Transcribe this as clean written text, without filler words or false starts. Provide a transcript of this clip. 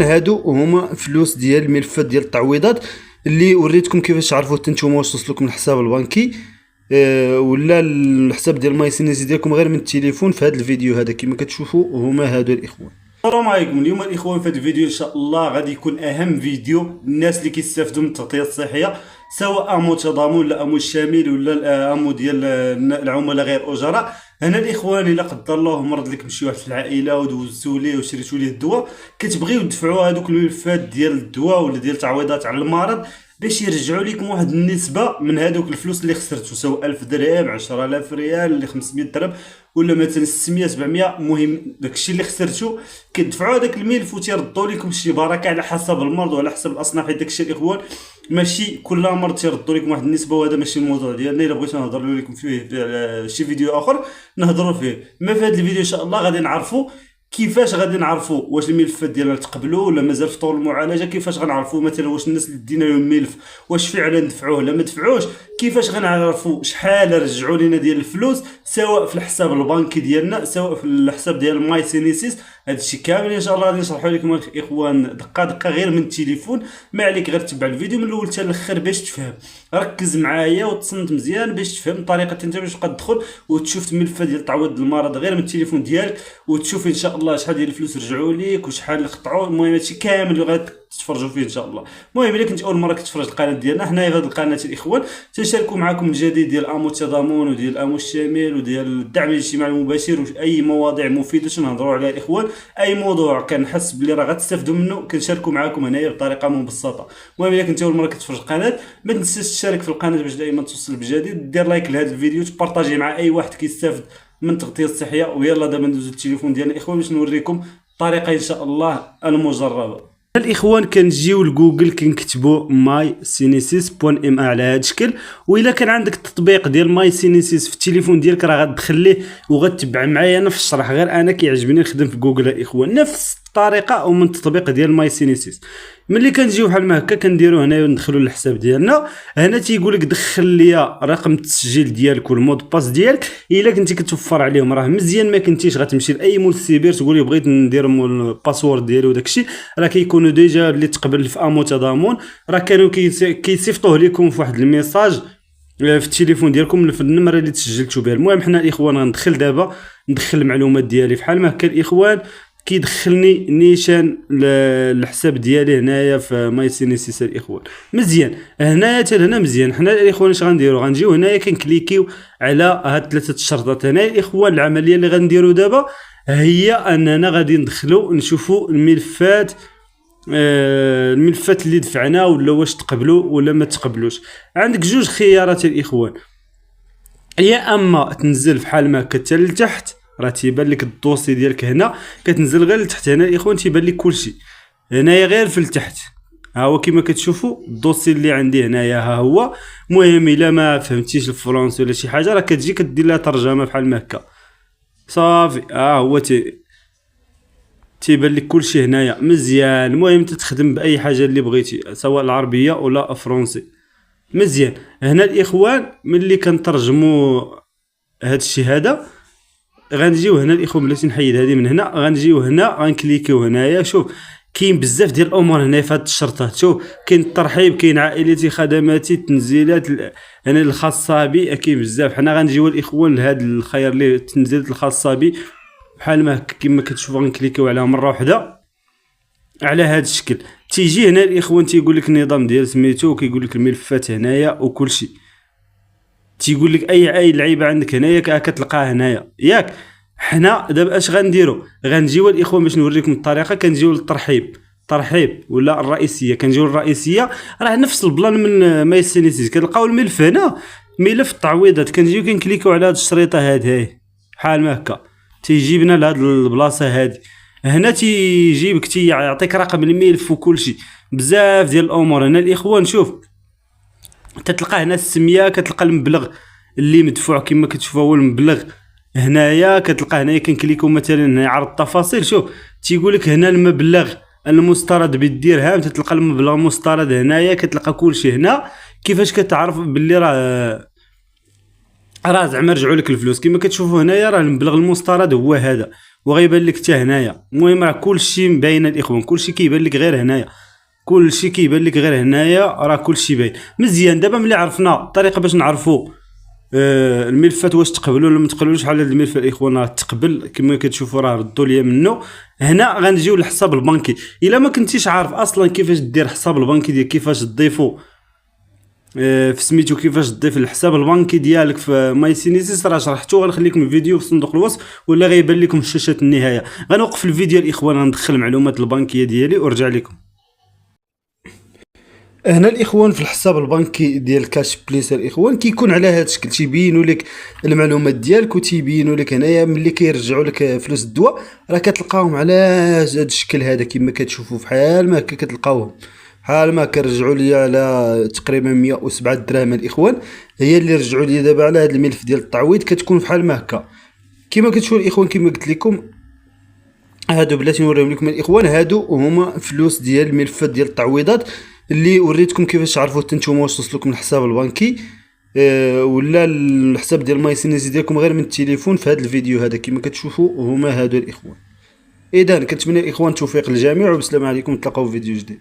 هادو هما فلوس ديال الملفات ديال التعويضات اللي وريتكم كيفاش تعرفوا حتى نتوما واش توصلكم الحساب البنكي ولا الحساب ديال ماي سينيسي ديالكم غير من التليفون. في هذا الفيديو هذا كما كتشوفوا هما هادو الاخوان. السلام عليكم. اليوم الاخوان في هذا الفيديو ان شاء الله غادي يكون اهم فيديو للناس اللي كيستافدوا من التغطيه الصحيه، سواء امو تضامن ولا امو الشامل ولا امو ديال العملاء غير اجراء. هنا الاخوان الا قدر الله مرض لكم شي واحد في العائله ودوزتوا ليه وشريتوا ليه الدواء، كتبغيو تدفعوا هذوك الملفات ديال الدواء ولا ديال التعويضات على المرض باش يرجعوا لكم واحد النسبه من هذوك الفلوس اللي خسرتوا، سواء 1000 درهم 10000 ريال اللي 500 درهم ولا مثلا 600 700. المهم داكشي اللي خسرتوا كتدفعوا هذاك الملف وتيردوا لكم شي بركه على حسب المرض وعلى حسب الاصناف. حيت داكشي الاخوان ماشي كل مرض تيردوا لكم واحد النسبه، وهذا ماشي الموضوع ديالنا. الا بغيت نهضر لكم فيه في شي فيديو اخر نهضروا فيه، ما في هذا الفيديو ان شاء الله غادي نعرفوا كيفاش غادي نعرفوا واش الملفات ديالنا تقبلوا ولا مازال في طور المعالجه. كيفاش غنعرفوا مثلا واش الناس اللي دينا لهم ملف واش فعلا دفعوه ولا ما دفعوش. كيفاش غنعرفوا شحال رجعوا لنا ديال الفلوس، سواء في الحساب البنكي ديالنا سواء في الحساب ديال ماي سينيسيس. هادشي كامل ان شاء الله غادي نشرحوا لكم الاخوان دقه دقه غير من التليفون. ما عليك غير تتبع الفيديو من الاول حتى الاخر باش تفهم. ركز معايا وتصنت مزيان باش تفهم الطريقه انت باش تبقى تدخل وتشوف الملفات ديال تعويض المرض غير من التليفون ديالك، وتشوف ان شاء الله شحال ديال الفلوس رجعوا ليك وشحال قطعوا. المهم هادشي كامل اللي غتفرجوا فيه ان شاء الله. المهم الا كنت اول مره كتفرج القناه ديالنا، حنايا في هذه القناه الاخوان تنشاركوا معكم الجديد ديال امو التضامن وديال امو الشامل وديال الدعم الاجتماعي المباشر واي مواضيع مفيده نهضروا عليها الاخوان. اي موضوع كنحس بلي راه غتستافدوا منه كنشاركوا معكم هنايا بطريقه مبسطه. المهم الا كنت اول مره كتفرج القناه ما تنساش تشارك في القناه باش دائما توصل بالجديد، دير لايك لهذا الفيديو، تبارطاجي مع اي واحد كيستافد من التغطيه الصحيه. ويلا دابا ندوزو التليفون ديالنا الاخوان باش نوريكم الطريقه ان شاء الله المجربه. الاخوان كنجيو لجوجل كنكتبوا ماي سينيسيس بوان ام على هذا الشكل، والا كان عندك التطبيق ديال ماي سينيسيس في التليفون ديالك راه غتدخل ليه وغتتبع معايا انا في الشرح. غير انا كيعجبني نخدم في جوجل الاخوان نفس الطريقه ومن التطبيق ديال ماي سينيسيس. ملي كنجيو بحال ما هكا كنديروا هنايا وندخلوا للحساب ديالنا. هنا تيقول لك دخل ليا رقم التسجيل ديالك والمود باس ديالك. الا كنتي كتوفر عليهم راه مزيان، ما كنتيش غتمشي لاي مول سيبر تقول لي بغيت ندير الباسورد ديالي وداكشي، راه كيكونوا ديجا اللي تقبل في امو تضامن راه كانوا كيصيفطوه لكم في واحد الميساج في التليفون ديالكم في النمره اللي تسجلتوا بها. المهم حنا الاخوان غندخل دابا ندخل المعلومات ديالي بحال ما هكا الاخوان. كيدخلني نيشان الحساب ديالي هنايا في ماي سينيسيس الاخوان. مزيان هنايا حتى هنا مزيان. حنا الاخوان اش غنديروا غنجيو هنايا كنكليكيو على هاد ثلاثه الشرطات. هنايا الاخوان العمليه اللي غنديروا دابا هي اننا غادي ندخلوا نشوفوا الملفات الملفات اللي دفعنا ولا واش تقبلوا ولا ما تقبلوش. عندك جوج خيارات الاخوان، يا اما تنزل بحال ما هكا حتى لتحت راه تيبان لك الدوسي ديالك هنا، كتنزل غير لتحت هنا الاخوان تيبان لك كلشي هنايا غير في التحت. ها هو كما كتشوفوا الدوسي اللي عندي هنايا ها هو. المهم الا ما فهمتيش الفرنسي ولا شي حاجه راه كتجي كدير لها ترجمه بحال ما هكا صافي. ها هو تيبان لك كلشي هنايا مزيان. المهم تخدم باي حاجه اللي بغيتي سواء العربيه ولا فرنسي مزيان. هنا الاخوان ملي كنترجموا هذا الشيء هذا غنجيو هنا الاخوان بلاتي نحيد هذه من هنا. غنجيو هنا غنكليكيو هنايا. شوف كاين بزاف ديال الامور هنا في هاد الشرطات. شوف كاين الترحيب كاين عائلتي خدماتي التنزيلات هنا الخاصه بي كاين بزاف. حنا غنجيو الاخوان لهذا الخيار اللي التنزيلات الخاصه بي بحال ما كما كتشوفوا غنكليكيو عليها مره واحده على هذا الشكل. تيجي هنا الاخوان تيقول لك النظام ديال سميتو وكيقول لك الملفات هنايا وكل شيء. تيقول لك اي لعيبه عندك هنايا كتلقاها هنايا ياك. حنا دابا اش غنديروا غنجيو الاخوان باش نوريكم الطريقه. كنجيو للترحيب ترحيب ولا الرئيسيه. كنجيو للرئيسيه راه نفس البلان من ماي سينيسيس. كنلقاو الملف هنا ملف التعويضات. كنجيو كنكليكيو على هاد الشريطه هاي بحال ما هكا تيجيبنا لهاد البلاصه هادي. هنا تيجيبك يعطيك رقم الملف وكل شيء بزاف ديال الامور. هنا الاخوان شوف تتلقى هنا السميه، كتلقى المبلغ اللي مدفوع كما كتشوفوا هو المبلغ هنايا. كتلقى هنايا كنكليكو مثلا هنا عرض التفاصيل. شوف تيقول لك هنا المبلغ المسترد بالدرهم. تتلقى المبلغ المسترد هنايا كتلقى كلشي هنا. كيفاش كتعرف باللي راه زعما رجعوا لك الفلوس؟ كما كتشوفوا هنايا راه المبلغ المسترد هو هذا. وغيبان لك حتى هنايا. المهم راه كلشي مباين الاخوان، كلشي كيبان لك غير هنايا، كلشي كيبان لك غير هنايا، راه كلشي باين مزيان. دابا ملي عرفنا الطريقه باش نعرفوا الملفات واش تقبلوا ولا ما تقبلوش، بحال هذا الملف الاخوان راه تقبل كما كتشوفوا، راه ردوا ليا منه. هنا غنجيو للحساب البنكي. الا ما كنتيش عارف اصلا كيفاش دير حساب البنكي ديالك، كيفاش تضيفوا في سميتو، كيفاش تضيف الحساب البنكي ديالك في ماي سينيسيس، راه شرحتو. غنخلي لكم الفيديو في صندوق الوصف ولا غيبان لكم في شاشه النهايه. غنوقف الفيديو الاخوان، غندخل المعلومات البنكيه ديالي ورجع لكم. هنا الاخوان في الحساب البنكي ديال كاش بليس الاخوان كيكون على هذا الشكل، تيبينوا لك المعلومات ديالك وتيبينوا لك هنايا ملي كيرجعوا لك فلوس الدواء، راه كتلقاهم على هذا الشكل هذا كما كتشوفوا، بحال ما هكا كتلقاوهم بحال ما كرجعوا لي على تقريبا 107 دراهم الاخوان، هي اللي رجعوا لي دابا على هذا الملف ديال التعويض. كتكون بحال ما هكا كما كتشوفوا الاخوان. كما قلت لكم هادو بلاتي نوريهم لكم الاخوان، هادو هما فلوس ديال الملفات ديال التعويضات اللي وريتكم كيفاش تعرفوا حتى نتوما واش توصل لكم الحساب البنكي ولا الحساب ديال ماي سينيزي ديالكم غير من التليفون. في هذا الفيديو هذا كما كتشوفوا هما هادو الاخوان. اذا كنتمنى الاخوان التوفيق للجميع، وبسلام عليكم، نتلاقاو في فيديو جديد.